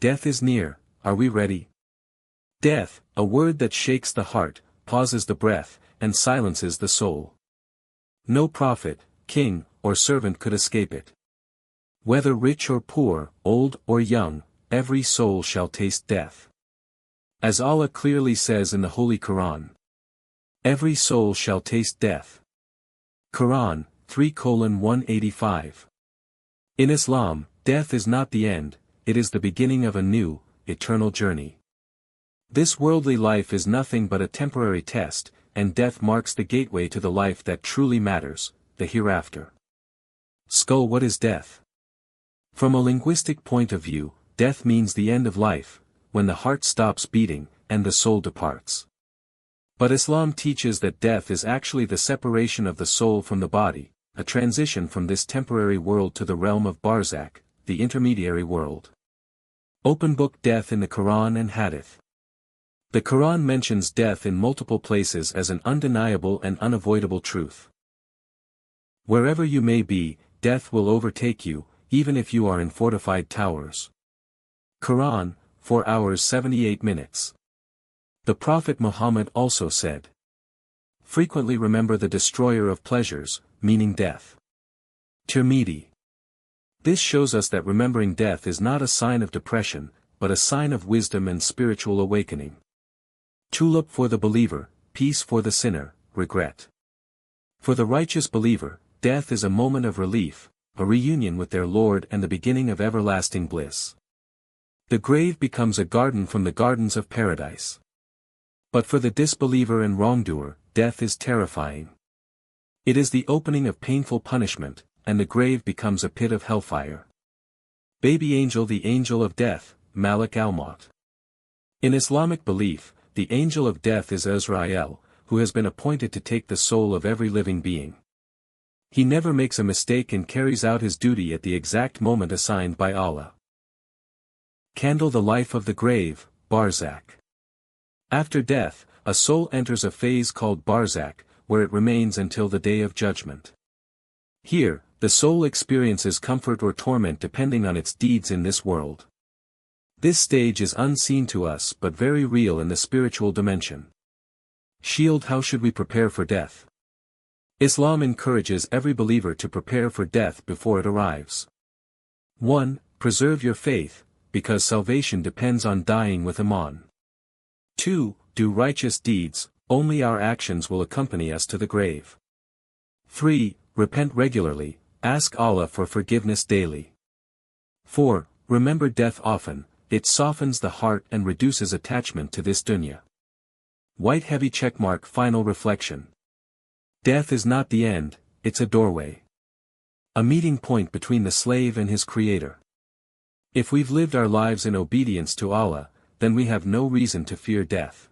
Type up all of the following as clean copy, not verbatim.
Death is near, are we ready? Death, a word that shakes the heart, pauses the breath, and silences the soul. No prophet, king, or servant could escape it. Whether rich or poor, old or young, every soul shall taste death. As Allah clearly says in the Holy Quran. Every soul shall taste death. Quran, 3:185. In Islam, death is not the end, it is the beginning of a new, eternal journey. This worldly life is nothing but a temporary test, and death marks the gateway to the life that truly matters, the hereafter. Skull. What is death? From a linguistic point of view, death means the end of life, when the heart stops beating, and the soul departs. But Islam teaches that death is actually the separation of the soul from the body, a transition from this temporary world to the realm of Barzakh, the intermediary world. Open book. Death in the Quran and Hadith. The Quran mentions death in multiple places as an undeniable and unavoidable truth. Wherever you may be, death will overtake you, even if you are in fortified towers. Quran, 4 hours 78 minutes. The Prophet Muhammad also said, frequently remember the destroyer of pleasures, meaning death. Tirmidhi. This shows us that remembering death is not a sign of depression, but a sign of wisdom and spiritual awakening. Tulip for the believer, peace for the sinner, regret. For the righteous believer, death is a moment of relief, a reunion with their Lord and the beginning of everlasting bliss. The grave becomes a garden from the gardens of paradise. But for the disbeliever and wrongdoer, death is terrifying. It is the opening of painful punishment, and the grave becomes a pit of hellfire. Baby angel. The angel of death, Malik al-Maut. In Islamic belief, the angel of death is Azrael, who has been appointed to take the soul of every living being. He never makes a mistake and carries out his duty at the exact moment assigned by Allah. Candle. The life of the grave, Barzakh. After death, a soul enters a phase called Barzakh, where it remains until the day of judgment. Here, the soul experiences comfort or torment depending on its deeds in this world. This stage is unseen to us but very real in the spiritual dimension. Shield. How should we prepare for death? Islam encourages every believer to prepare for death before it arrives. 1. Preserve your faith, because salvation depends on dying with Iman. 2. Do righteous deeds, only our actions will accompany us to the grave. 3. Repent regularly, ask Allah for forgiveness daily. 4. Remember death often, it softens the heart and reduces attachment to this dunya. White heavy checkmark. Final reflection. Death is not the end, it's a doorway. A meeting point between the slave and his creator. If we've lived our lives in obedience to Allah, then we have no reason to fear death.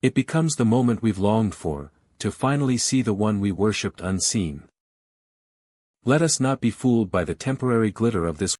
It becomes the moment we've longed for, to finally see the one we worshipped unseen. Let us not be fooled by the temporary glitter of this